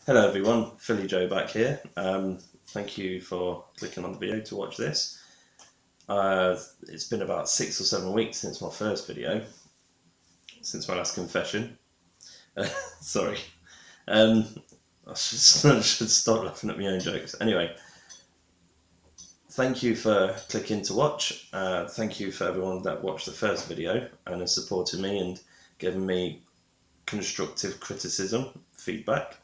Hello everyone, Philly Joe back here. Thank you for clicking on the video to watch this. It's been about 6 or 7 weeks since my first video, since my last confession. Sorry. Um, I should stop laughing at my own jokes. Anyway, thank you for clicking to watch. Thank you for everyone that watched the first video and has supported me and given me constructive criticism, feedback.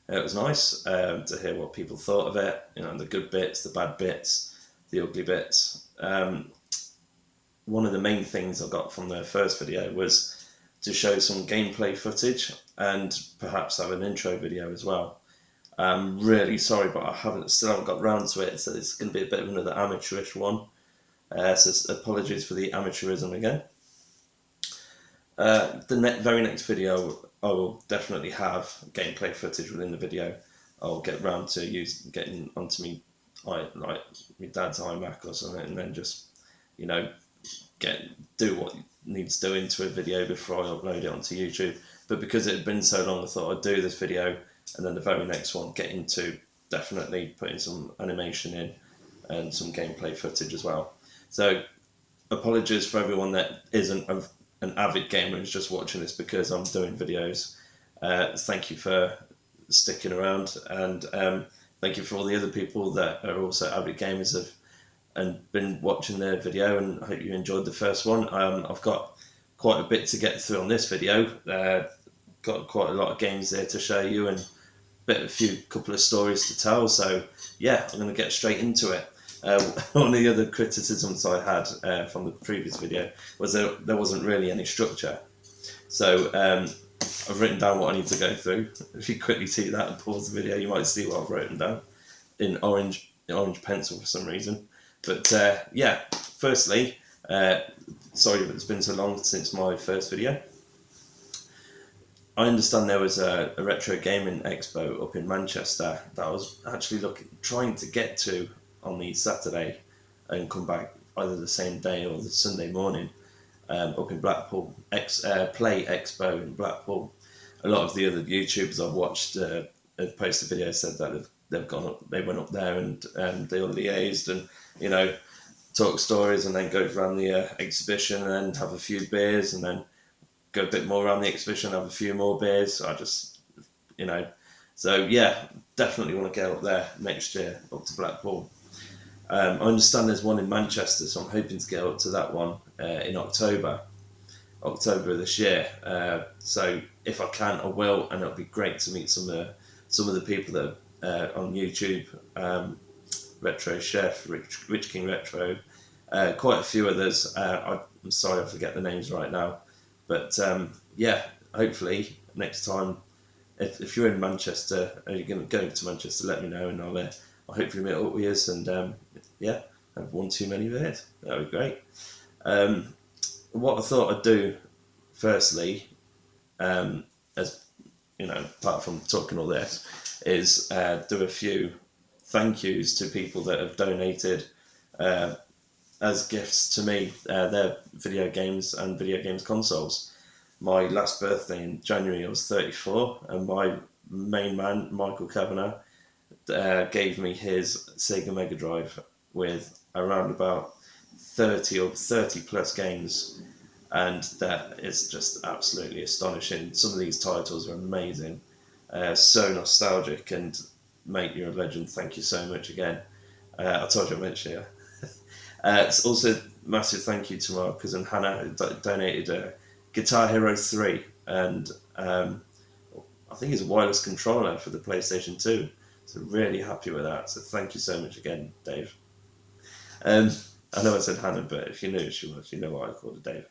It was nice to hear what people thought of it, the good bits, the bad bits, the ugly bits. One of the main things I got from the first video was to show some gameplay footage and perhaps have an intro video as well. I'm really sorry, but I still haven't got round to it, so it's going to be a bit of another amateurish one. So apologies for the amateurism again. The very next video, I will definitely have gameplay footage within the video. I'll get round to getting onto my dad's iMac or something, and then just do what needs doing to a video before I upload it onto YouTube. But because it had been so long, I thought I'd do this video, and then the very next one get into definitely putting some animation in and some gameplay footage as well. So apologies for everyone that isn't an avid gamer who's just watching this because I'm doing videos. Thank you for sticking around, and thank you for all the other people that are also avid gamers and been watching the video, and I hope you enjoyed the first one. I've got quite a bit to get through on this video. Got quite a lot of games there to show you and a couple of stories to tell, so yeah, I'm going to get straight into it. One of the other criticisms I had from the previous video was that there wasn't really any structure. So I've written down what I need to go through. If you quickly see that and pause the video, you might see what I've written down in orange pencil for some reason. But yeah, firstly, sorry that it's been so long since my first video. I understand there was a retro gaming expo up in Manchester that I was actually trying to get to on the Saturday and come back either the same day or the Sunday morning, up in Blackpool, Play Expo in Blackpool. A lot of the other YouTubers I've watched have posted videos, said that they've gone up, they went up there and they all liaised and talk stories and then go around the exhibition and then have a few beers and then go a bit more around the exhibition, have a few more beers. So yeah, definitely want to get up there next year, up to Blackpool. I understand there's one in Manchester, so I'm hoping to get up to that one in October of this year. So if I can, I will, and it'll be great to meet some of the people that are on YouTube, Retro Chef, Rich King Retro, quite a few others. I'm sorry I forget the names right now, but yeah, hopefully next time, if you're in Manchester or you're going to go to Manchester, let me know, and I'll hopefully meet up with you and yeah, have one too many beers. That would be great. What I thought I'd do firstly, as apart from talking all this, is do a few thank yous to people that have donated as gifts to me their video games and video games consoles. My last birthday in January, I was 34, and my main man, Michael Kavanagh, gave me his Sega Mega Drive with around about 30 plus games, and that is just absolutely astonishing. Some of these titles are amazing, so nostalgic, and mate, you're a legend. Thank you so much again. I told you I mentioned you. It's also massive thank you to my cousin Hannah, who donated Guitar Hero 3, and I think it's a wireless controller for the PlayStation 2. So really happy with that. So thank you so much again, Dave. I know I said Hannah, but if you knew she was, you know why I called her Dave.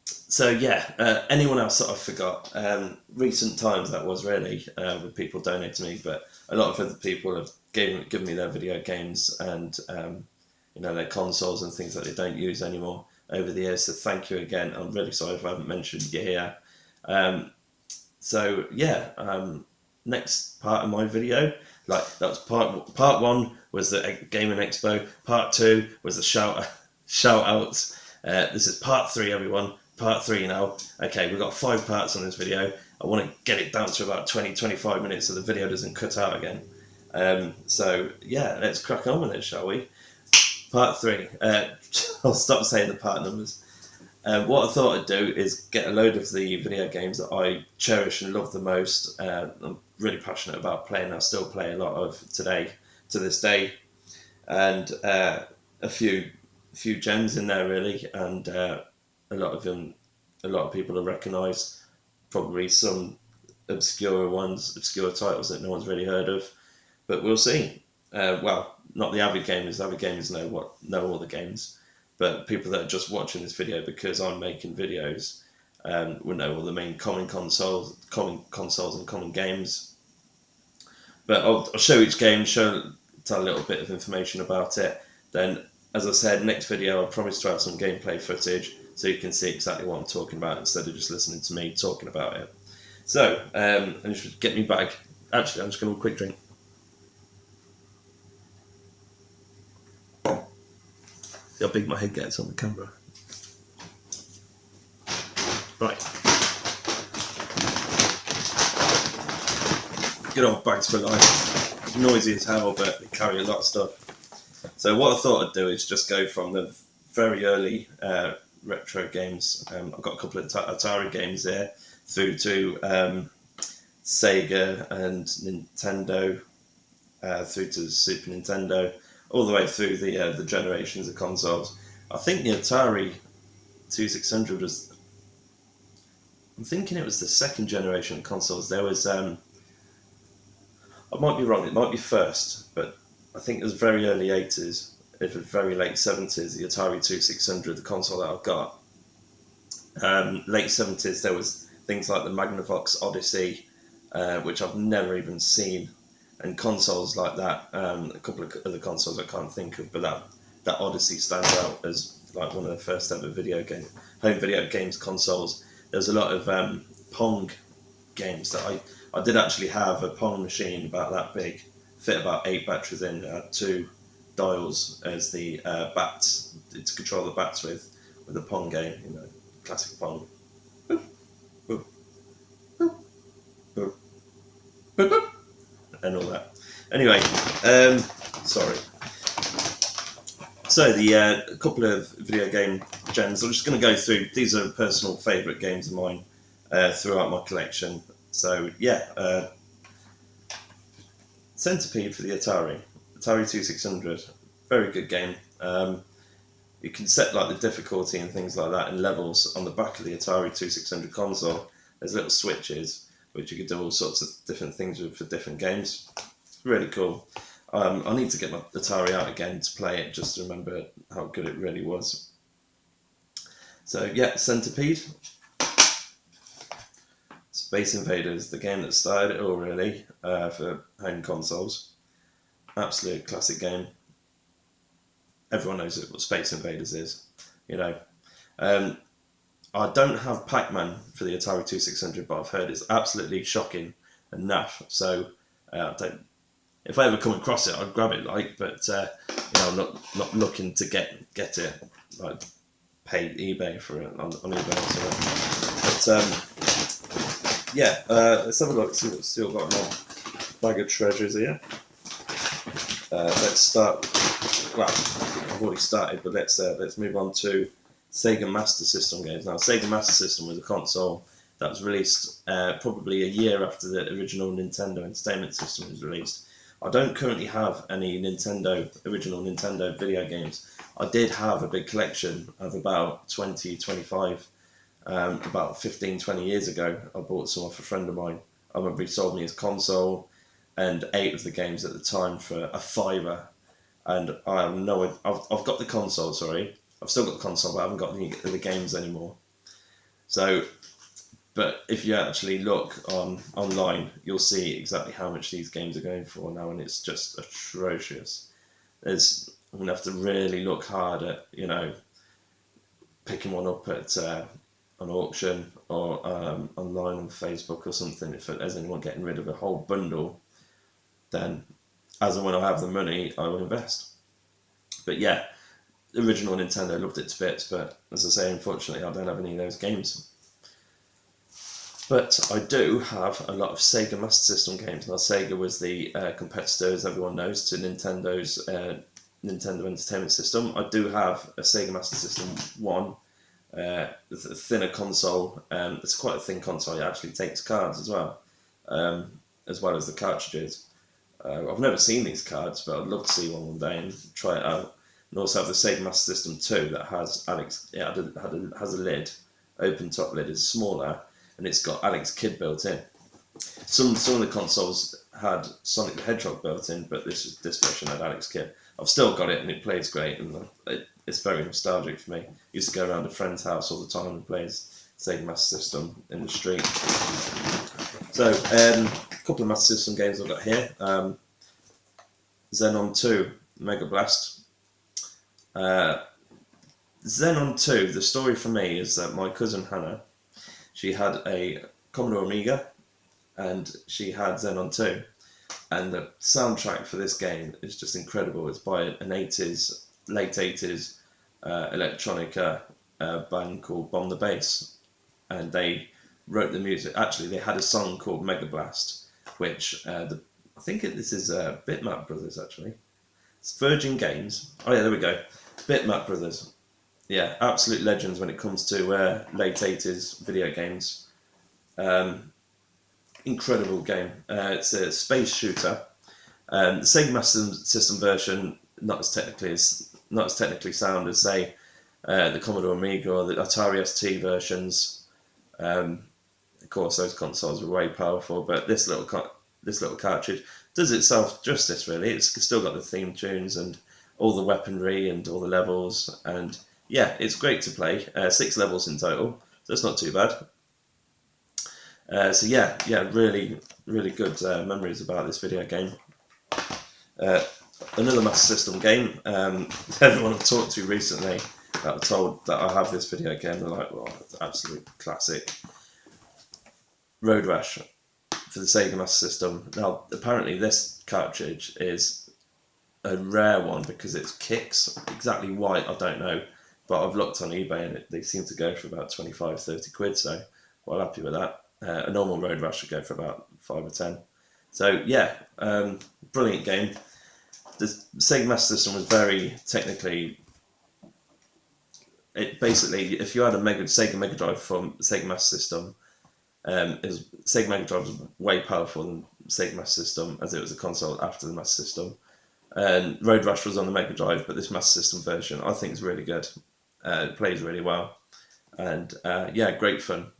So yeah, anyone else that I forgot? Recent times that was really with people donating to me, but a lot of other people have given me their video games and their consoles and things that they don't use anymore over the years. So thank you again. I'm really sorry if I haven't mentioned you here. So yeah, next part of my video, that was part one was the Gaming Expo. Part two was the shout outs. This is part three, everyone. Part three now. Okay, we've got 5 parts on this video. I want to get it down to about 20-25 minutes so the video doesn't cut out again. So yeah, let's crack on with it, shall we? Part 3. I'll stop saying the part numbers. What I thought I'd do is get a load of the video games that I cherish and love the most. I'm really passionate about playing. I still play a lot of today, to this day, and a few gems in there really, and a lot of them, a lot of people will recognise. Probably some obscure ones, obscure titles that no one's really heard of, but we'll see. Well, not the avid gamers. Avid gamers know all the games. But people that are just watching this video because I'm making videos will know all the main common consoles and common games. But I'll show each game, tell a little bit of information about it. Then, as I said, next video I promise to have some gameplay footage so you can see exactly what I'm talking about instead of just listening to me talking about it. So, and just get me back. Actually, I'm just going to have a quick drink. See how big my head gets on the camera. Right. Good old bags for life. Noisy as hell, but they carry a lot of stuff. So what I thought I'd do is just go from the very early retro games. I've got a couple of Atari games there, through to Sega and Nintendo, through to Super Nintendo, all the way through the generations of consoles. I think the Atari 2600 was, I'm thinking it was the second generation of consoles. There was, I might be wrong, it might be first, but I think it was very early 80s, it was very late 70s, the Atari 2600, the console that I've got. Late 70s there was things like the Magnavox Odyssey, which I've never even seen, and consoles like that. A couple of other consoles I can't think of, but that Odyssey stands out as like one of the first ever home video games consoles. There's a lot of Pong games that I did actually have a Pong machine about that big, fit about 8 batteries in, had 2 dials as the bats to control the bats with the Pong game, classic Pong. And all that. Anyway, sorry. So a couple of video game gems. I'm just going to go through. These are personal favourite games of mine throughout my collection. So yeah, Centipede for the Atari 2600. Very good game. You can set like the difficulty and things like that and levels on the back of the Atari 2600 console. There's little switches which you can do all sorts of different things with for different games. It's really cool. I need to get my Atari out again to play it just to remember how good it really was. So yeah, Centipede. Space Invaders, the game that started it all really, for home consoles. Absolute classic game. Everyone knows what Space Invaders is, I don't have Pac-Man for the Atari 2600, but I've heard it's absolutely shocking and naff. So if I ever come across it, I'd grab it. But I'm not looking to get it, like pay eBay for it on eBay or something. But yeah, let's have a look. See what's still got in my bag of treasures here. Let's start. Well, I've already started, but let's move on to Sega Master System games. Now, Sega Master System was a console that was released probably a year after the original Nintendo Entertainment System was released. I don't currently have any original Nintendo video games. I did have a big collection of about 25, about 15, 20 years ago. I bought some off a friend of mine. I remember he sold me his console and 8 of the games at the time for a £5. And I have I've got the console, sorry. I've still got the console, but I haven't got the games anymore. So, but if you actually look online, you'll see exactly how much these games are going for now, and it's just atrocious. I'm going to have to really look hard at, picking one up at an auction or online on Facebook or something. If there's anyone getting rid of a whole bundle, then as and when I have the money, I will invest. But yeah, the original Nintendo, loved it to bits, but as I say, unfortunately, I don't have any of those games. But I do have a lot of Sega Master System games. Now, Sega was the competitor, as everyone knows, to Nintendo's Nintendo Entertainment System. I do have a Sega Master System 1, a thinner console. It's quite a thin console. It actually takes cards as well as the cartridges. I've never seen these cards, but I'd love to see one day and try it out. And also have the Sega Master System 2 that has has a lid, open top lid, is smaller, and it's got Alex Kidd built in. Some of the consoles had Sonic the Hedgehog built in, but this version had Alex Kidd. I've still got it, and it plays great, and it's very nostalgic for me. I used to go around a friend's house all the time and play Sega Master System in the street. So, a couple of Master System games I've got here. Xenon 2, Mega Blast. Xenon 2, the story for me is that my cousin Hannah, she had a Commodore Amiga, and she had Xenon 2. And the soundtrack for this game is just incredible. It's by an late 80s electronica band called Bomb the Bass. And they wrote the music. Actually, they had a song called Mega Blast, which I think this is Bitmap Brothers, actually. It's Virgin Games. Oh yeah, there we go. Bitmap Brothers. Yeah, absolute legends when it comes to late 80s video games. Incredible game. It's a space shooter. The Sega Master System version not as technically sound as, say, the Commodore Amiga or the Atari ST versions. Of course, those consoles were way powerful, but this little cartridge does itself justice. Really, it's still got the theme tunes and all the weaponry and all the levels, and yeah, it's great to play. 6 levels in total, so it's not too bad. So yeah, really, really good memories about this video game. Another Master System game. Everyone I've talked to recently that I've told that I have this video game, they're like, "Well, it's an absolute classic." Road Rash for the Sega Master System. Now, apparently, this cartridge is a rare one because it kicks. Exactly why, I don't know, but I've looked on eBay and they seem to go for about 25-30 quid. So, quite happy with that. A normal Road Rash would go for about 5 or 10. So yeah, brilliant game. The Sega Master System was very technically. It basically, if you had a Sega Mega Drive from Sega Master System, Sega Mega Drive was way powerful than Sega Master System, as it was a console after the Master System. And Road Rash was on the Mega Drive, but this Master System version I think is really good. It plays really well, and yeah, great fun.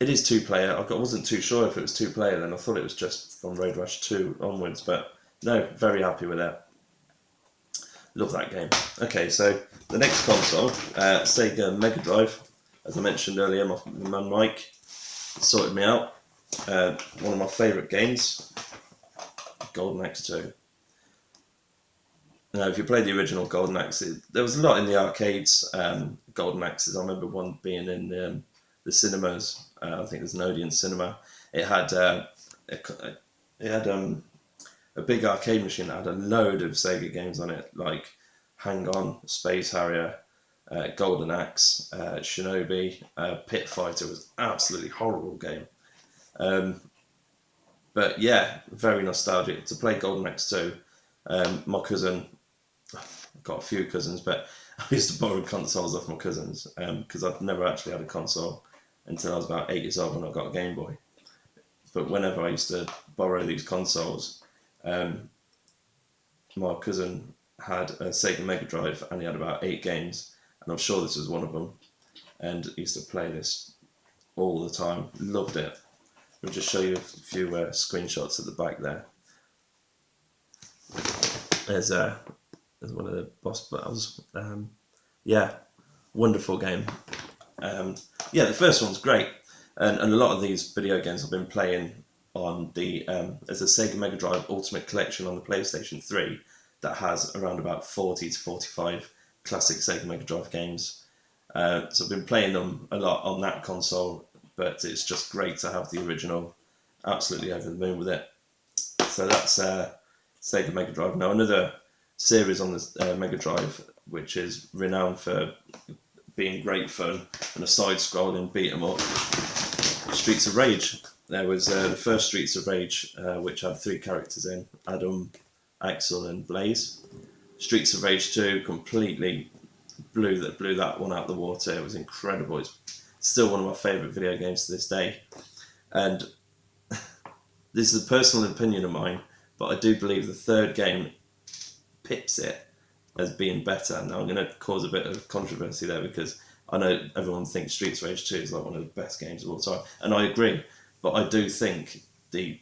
It is 2-player. I wasn't too sure if it was 2-player then. I thought it was just from Road Rash 2 onwards, but no, very happy with that. Love that game. Okay, so the next console, Sega Mega Drive. As I mentioned earlier, my man Mike sorted me out. One of my favourite games, Golden Axe 2. Now, if you played the original Golden Axe, there was a lot in the arcades, Golden Axes. I remember one being in the cinemas. I think there's an Odeon cinema. It had a big arcade machine that had a load of Sega games on it, like Hang On, Space Harrier, Golden Axe, Shinobi, Pit Fighter was an absolutely horrible game. But yeah, very nostalgic to play Golden Axe 2. My cousin, I've got a few cousins, but I used to borrow consoles off my cousins because I'd never actually had a console until I was about 8 years old when I got a Game Boy. But whenever I used to borrow these consoles, my cousin had a Sega Mega Drive and he had about 8 games, and I'm sure this was one of them, and I used to play this all the time. Loved it. I'll just show you a few screenshots at the back there. There's one of the boss battles. Yeah, wonderful game. Yeah, the first one's great, and a lot of these video games I've been playing on the there's a Sega Mega Drive Ultimate Collection on the PlayStation 3 that has around about 40 to 45 classic Sega Mega Drive games. So I've been playing them a lot on that console, but it's just great to have the original. Absolutely over the moon with it. So that's Sega Mega Drive. Now another series on the Mega Drive, which is renowned for being great fun and a side-scrolling beat 'em up, Streets of Rage. There was the first Streets of Rage, which had 3 characters in: Adam, Axel, and Blaze. Streets of Rage 2 completely blew that one out of the water. It was incredible. It's still one of my favourite video games to this day. And this is a personal opinion of mine, but I do believe the third game pips it as being better. Now I'm going to cause a bit of controversy there, because I know everyone thinks Streets of Rage 2 is like one of the best games of all time, and I agree. But I do think the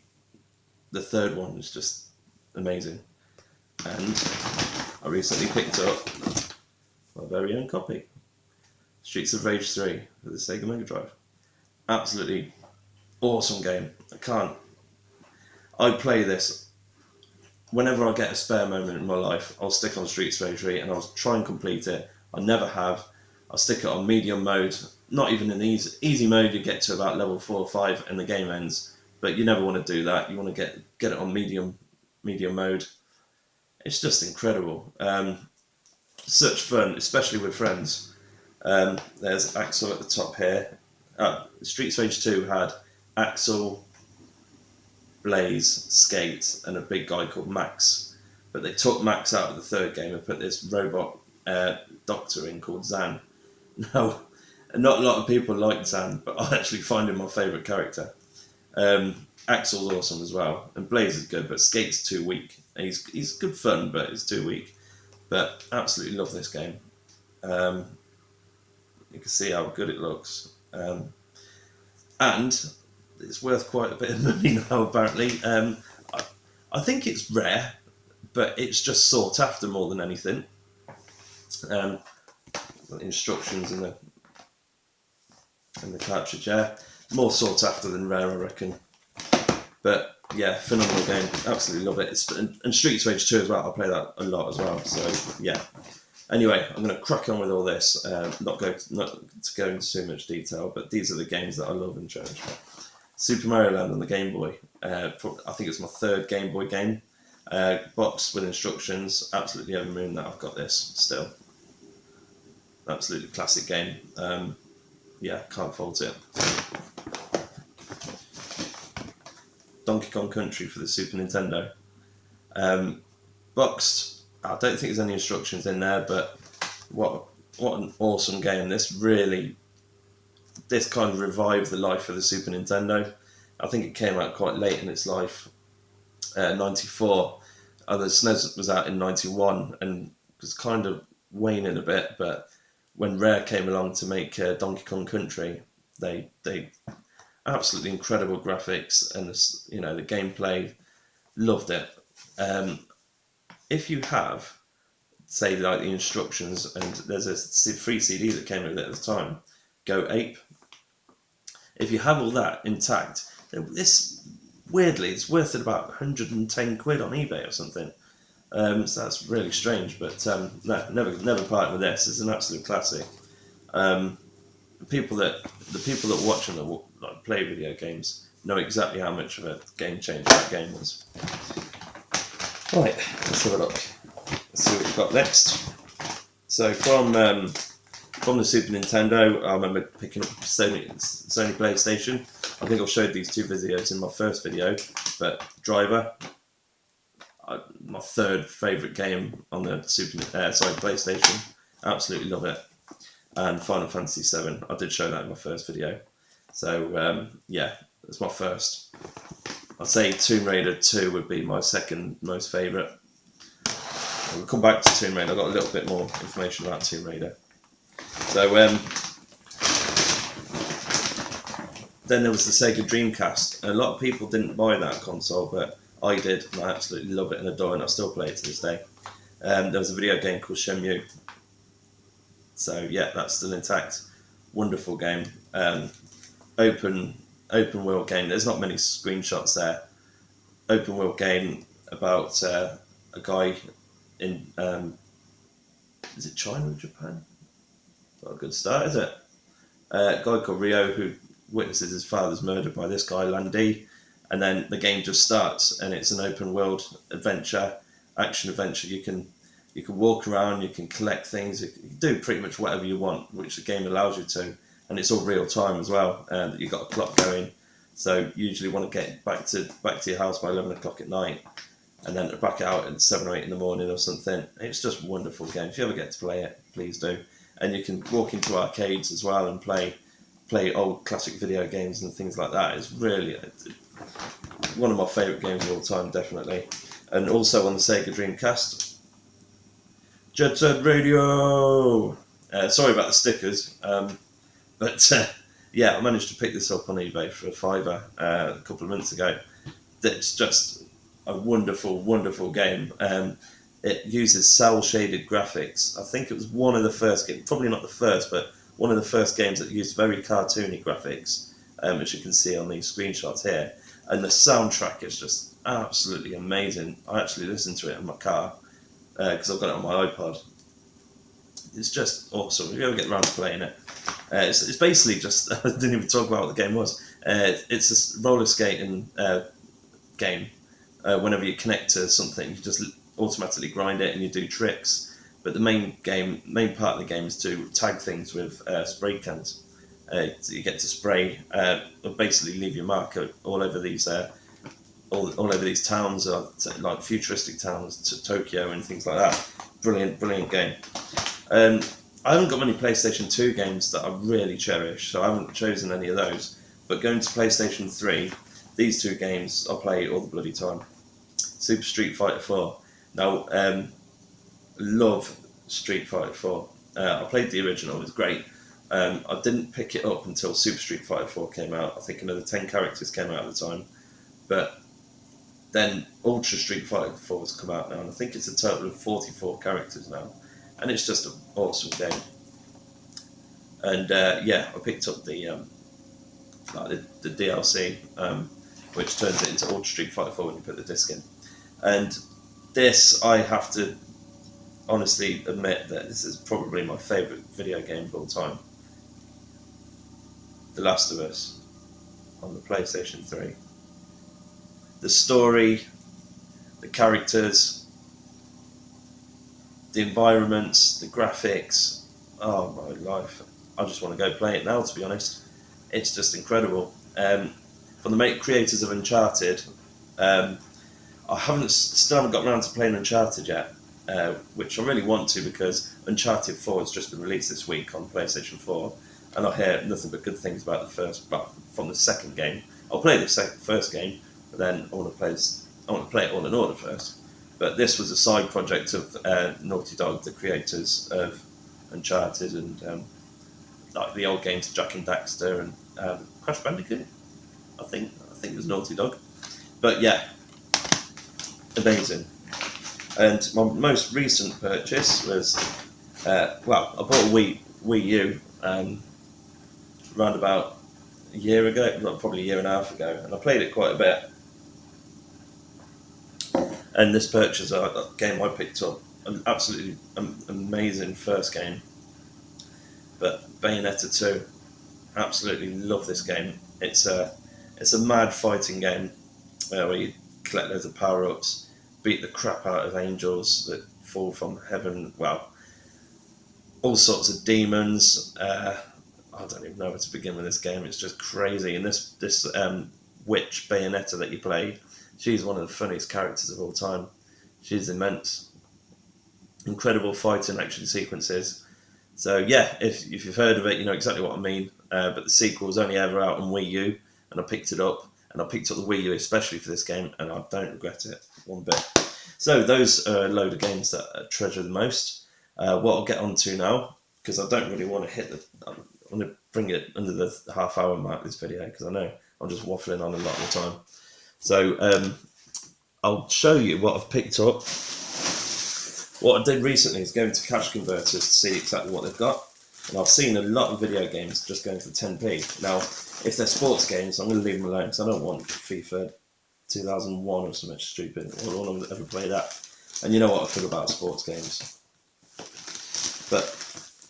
third one is just amazing. And I recently picked up my very own copy, Streets of Rage 3 for the Sega Mega Drive. Absolutely awesome game. I play this whenever I get a spare moment in my life. I'll stick on Streets of Rage 3 and I'll try and complete it. I never have. I'll stick it on medium mode. Not even in easy mode. You get to about level 4 or 5 and the game ends. But you never want to do that. You want to get it on medium mode. It's just incredible. Such fun, especially with friends. There's Axel at the top here. Streets of Rage 2 had Axel, Blaze, Skate, and a big guy called Max. But they took Max out of the third game and put this robot doctor in called Zan. Now, not a lot of people like Zan, but I actually find him my favourite character. Axel's awesome as well, and Blaze is good, but Skate's too weak. He's good fun, but he's too weak. But absolutely love this game. You can see how good it looks. And it's worth quite a bit of money now, apparently. I think it's rare, but it's just sought after more than anything. Instructions in the cartridge, yeah. More sought after than rare, I reckon. But yeah, phenomenal game. Absolutely love it. And Streets of Rage 2 as well. I play that a lot as well. So yeah. Anyway, I'm going to crack on with all this. Not to go into too much detail, but these are the games that I love and cherish. Super Mario Land on the Game Boy. I think it's my third Game Boy game. Box with instructions. Absolutely over the moon that I've got this still. Absolutely classic game. Yeah, can't fault it. Donkey Kong Country for the Super Nintendo. Boxed. I don't think there's any instructions in there, but what an awesome game. This kind of revived the life of the Super Nintendo. I think it came out quite late in its life, 94. The SNES was out in 91 and was kind of waning a bit, but when Rare came along to make Donkey Kong Country, they absolutely incredible graphics and the gameplay, loved it. If you have, say, like the instructions, and there's a free CD that came with it at the time, Go Ape. If you have all that intact, this weirdly it's worth about 110 quid on eBay or something. So that's really strange, but no, never part with this. It's an absolute classic. The people that watch and that play video games know exactly how much of a game changer that game was. Right, let's have a look. Let's see what we've got next. So from the Super Nintendo, I remember picking up Sony PlayStation. I think I've showed these 2 videos in my first video, but Driver, my third favourite game on the PlayStation. Absolutely love it. And Final Fantasy 7. I did show that in my first video. So yeah, that's my first. I'd say Tomb Raider 2 would be my second most favourite. We'll come back to Tomb Raider. I've got a little bit more information about Tomb Raider. So then there was the Sega Dreamcast. A lot of people didn't buy that console, but I did, and I absolutely love it and adore it, and I still play it to this day. There was a video game called Shenmue. So yeah, that's still intact. Wonderful game. Open world game. There's not many screenshots there. Open world game about a guy in is it China or Japan? Not a good start, is it? A guy called Ryo who witnesses his father's murder by this guy Landy, and then the game just starts, and it's an open world action adventure. You can walk around, you can collect things, you can do pretty much whatever you want, which the game allows you to. and it's all real time as well. And you've got a clock going, so you usually want to get back to your house by 11 o'clock at night, and then back out at 7 or 8 in the morning or something. It's just a wonderful game. If you ever get to play it, please do. And you can walk into arcades as well and play old classic video games and things like that. It's really one of my favourite games of all time, definitely. And also on the Sega Dreamcast, Jet Set Radio. Sorry about the stickers, but yeah, I managed to pick this up on eBay for a £5 a couple of months ago. It's just a wonderful, wonderful game. It uses cel-shaded graphics. I think it was one of the first games, probably not the first, but one of the first games that used very cartoony graphics, as you can see on these screenshots here. And the soundtrack is just absolutely amazing. I actually listened to it in my car because I've got it on my iPod. It's just awesome. If you ever get around to playing it, it's basically just I didn't even talk about what the game was. It's a roller skating game. Whenever you connect to something, you just automatically grind it and you do tricks. But the main part of the game is to tag things with spray cans. So you get to spray, basically leave your mark all over these all over these towns, like futuristic towns, to Tokyo and things like that. Brilliant, brilliant game. I haven't got many PlayStation 2 games that I really cherish, so I haven't chosen any of those. But going to PlayStation 3, these two games I play all the bloody time. Super Street Fighter 4. Now, love Street Fighter 4. I played the original, it was great. I didn't pick it up until Super Street Fighter 4 came out. I think another 10 characters came out at the time. But then Ultra Street Fighter 4 has come out now, and I think it's a total of 44 characters now. And it's just an awesome game. And yeah, I picked up the DLC, which turns it into Ultra Street Fighter 4 when you put the disc in. And this, I have to honestly admit that this is probably my favourite video game of all time. The Last of Us on the PlayStation 3. The story, the characters, the environments, the graphics, oh my life. I just want to go play it now, to be honest. It's just incredible. From the creators of Uncharted, I still haven't got around to playing Uncharted yet, which I really want to, because Uncharted 4 has just been released this week on PlayStation 4, and I hear nothing but good things about from the second game. I'll play the first game, but then I want to play it all in order first. But this was a side project of Naughty Dog, the creators of Uncharted and like the old games, Jak and Daxter and Crash Bandicoot. I think it was Naughty Dog. But yeah, amazing. And my most recent purchase was, I bought a Wii U around about a year ago, well, probably a year and a half ago, and I played it quite a bit. And this purchase, a game I picked up, an absolutely amazing first game. But Bayonetta 2, absolutely love this game. It's a mad fighting game where you collect loads of power-ups, beat the crap out of angels that fall from heaven. Well, all sorts of demons. I don't even know where to begin with this game. It's just crazy. And this witch Bayonetta that you play, she's one of the funniest characters of all time. She's immense. Incredible fighting action sequences. So yeah, if you've heard of it, you know exactly what I mean. But the sequel was only ever out on Wii U, and I picked it up. And I picked up the Wii U especially for this game, and I don't regret it one bit. So those are a load of games that I treasure the most. What I'll get on to now, because I don't really want to I want to bring it under the half-hour mark, this video, because I know I'm just waffling on a lot of the time. So I'll show you what I've picked up. What I did recently is go into Cash Converters to see exactly what they've got. And I've seen a lot of video games just going for 10p. Now, if they're sports games, I'm going to leave them alone, because I don't want FIFA 2001 or something stupid. I don't want to ever play that. And you know what I feel about sports games. But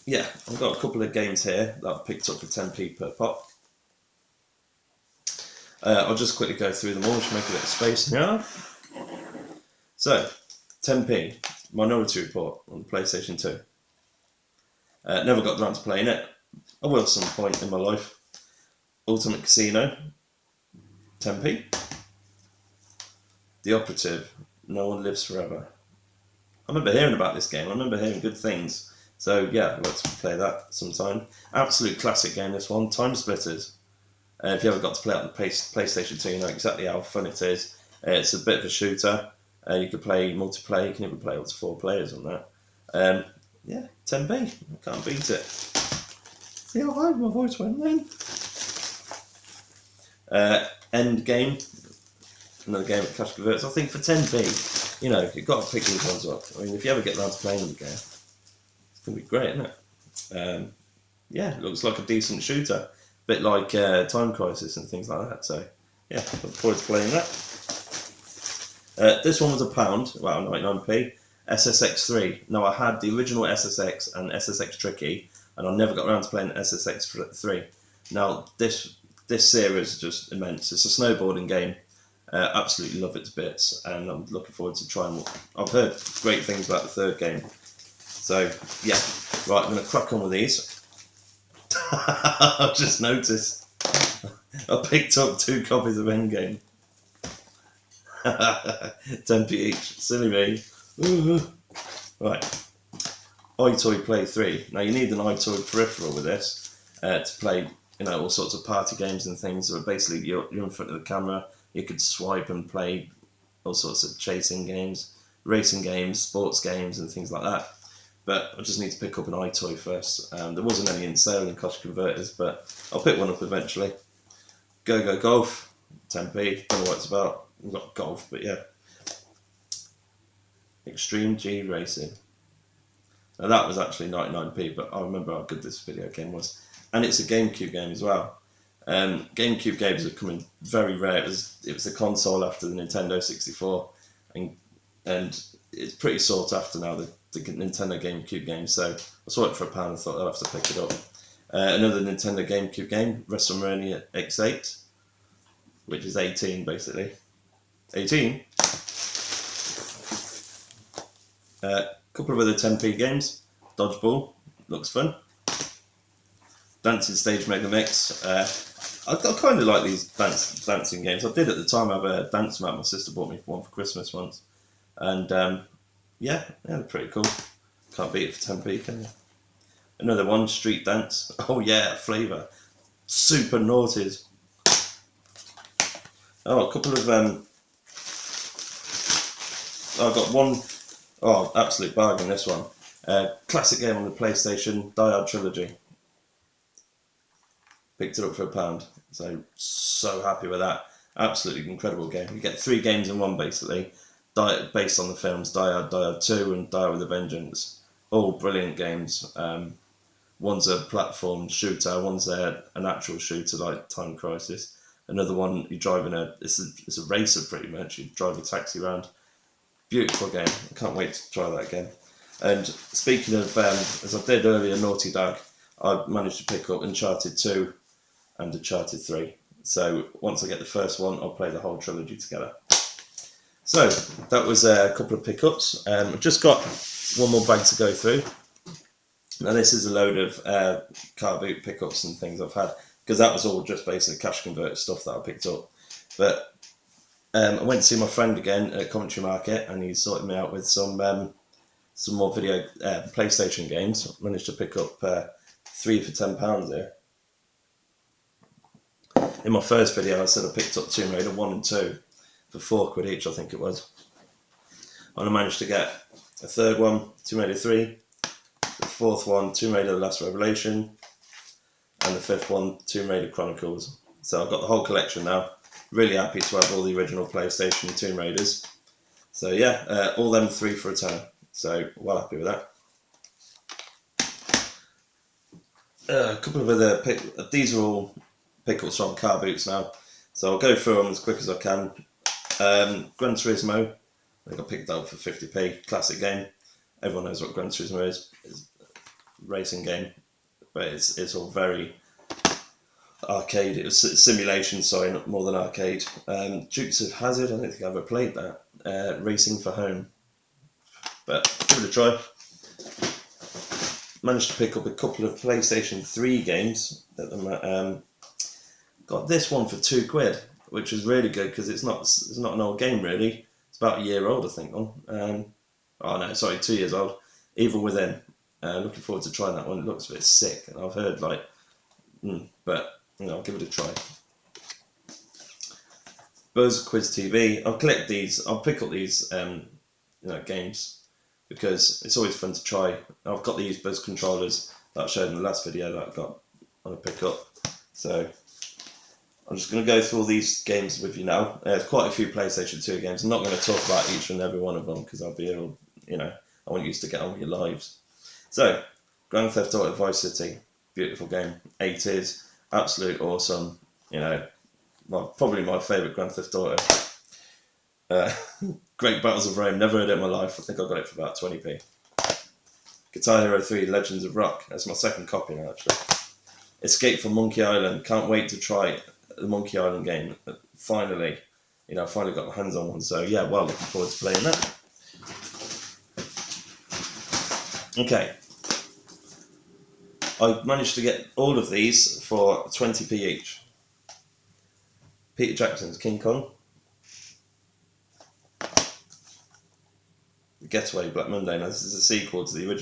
yeah, I've got a couple of games here that I've picked up for 10p per pop. I'll just quickly go through them all, just make a bit of space now. So, 10p, Minority Report on the PlayStation 2. Never got around to playing it. I will at some point in my life. Ultimate Casino, 10p. The Operative, No One Lives Forever. I remember hearing about this game. I remember hearing good things. So yeah, I'd like to play that sometime. Absolute classic game, this one. Time Splitters. If you ever got to play it on the PlayStation 2, you know exactly how fun it is. It's a bit of a shooter. You can play multiplayer. You can even play up to 4 players on that. Yeah, 10p. I can't beat it. See how high my voice went then? End Game. Another game at Cash Converts. I think for 10p, you know, you've got to pick these ones up. I mean, if you ever get around to playing them again, it's going to be great, isn't it? Yeah, it looks like a decent shooter. A bit like Time Crisis and things like that. So, yeah, look forward to playing that. This one was £1, well, 99p. SSX3. Now, I had the original SSX and SSX Tricky, and I never got around to playing SSX3. Now, this series is just immense. It's a snowboarding game. Absolutely love it to bits, and I'm looking forward to trying. I've heard great things about the third game. So, yeah. Right, I'm going to crack on with these. I've just noticed I picked up 2 copies of Endgame. 10p each. Silly me. Right. iToy Play 3. Now, you need an iToy peripheral with this to play, you know, all sorts of party games and things. So basically, you're in front of the camera. You could swipe and play all sorts of chasing games, racing games, sports games, and things like that. But I just need to pick up an iToy first. There wasn't any in sale in Cash Converters, but I'll pick one up eventually. Go Golf, 10p. Don't know what it's about. I've got golf, but yeah. Extreme G Racing. Now that was actually 99p, but I remember how good this video game was. And it's a GameCube game as well. GameCube games are coming very rare. It was the console after the Nintendo 64, and it's pretty sought after now, the Nintendo GameCube game. So I saw it for £1. I thought I'd have to pick it up. Another Nintendo GameCube game, WrestleMania X8, which is 18 basically. 18. Couple of other 10p games. Dodgeball, looks fun. Dancing Stage Mega Mix. I kind of like these dancing games. I did at the time have a dance mat. My sister bought me one for Christmas once, and yeah, they're pretty cool. Can't beat it for 10p, can you? Another one, Street Dance. Oh yeah, Flavour. Super Naughties. Oh, a couple of I've got one. Oh, absolute bargain, this one. Classic game on the PlayStation, Die Hard Trilogy. Picked it up for £1. So happy with that. Absolutely incredible game. You get 3 games in one, basically, based on the films Die Hard 2, and Die Hard with a Vengeance. All brilliant games. One's a platform shooter, one's an actual shooter like Time Crisis. Another one, you're driving it's a racer pretty much. You drive a taxi around. Beautiful game. I can't wait to try that again. And speaking of, as I did earlier, Naughty Dog, I managed to pick up Uncharted 2 and Uncharted 3. So once I get the first one, I'll play the whole trilogy together. So that was a couple of pickups. I've just got one more bag to go through. Now this is a load of car boot pickups and things I've had, because that was all just basically Cash Converter stuff that I picked up. But I went to see my friend again at Coventry Market, and he sorted me out with some more video PlayStation games. I managed to pick up 3 for £10 here. In my first video, I said I picked up Tomb Raider 1 and 2 for £4 each, I think it was. And I managed to get a third one, Tomb Raider 3, the fourth one, Tomb Raider The Last Revelation, and the fifth one, Tomb Raider Chronicles. So I've got the whole collection now. Really happy to have all the original PlayStation Tomb Raiders. So yeah, all them 3 for £10. So well happy with that. A couple of other these are all pickups from car boots now, so I'll go through them as quick as I can. Gran Turismo, I think I picked that up for 50p. Classic game. Everyone knows what Gran Turismo is. It's a racing game, but it's all very arcade. It was simulation, sorry, not more than arcade. Dukes of Hazzard, I don't think I've ever played that. Racing for Home, but give it a try. managed to pick up a couple of PlayStation 3 games. Got this one for £2, which was really good because it's not an old game really. It's about a year old, I think. Oh no, sorry, 2 years old. Evil Within. Looking forward to trying that one. It looks a bit sick, and I've heard but I'll give it a try. Buzz Quiz TV. I'll collect these. I'll pick up these games because it's always fun to try. I've got these Buzz controllers that I showed in the last video that I got on a pick up. So I'm just going to go through all these games with you now. There's quite a few PlayStation 2 games. I'm not going to talk about each and every one of them because I'll be able, I want you to get on with your lives. So, Grand Theft Auto Vice City, beautiful game, 80s, absolute awesome. Probably my favourite Grand Theft Auto. Great Battles of Rome, never heard it in my life. I think I got it for about 20p. Guitar Hero 3, Legends of Rock. That's my second copy now, actually. Escape from Monkey Island. Can't wait to try the Monkey Island game. Finally, finally got my hands on one. So yeah, well, looking forward to playing that. Okay. I managed to get all of these for 20p each. Peter Jackson's King Kong. Getaway Black Monday. Now this is a sequel to the original.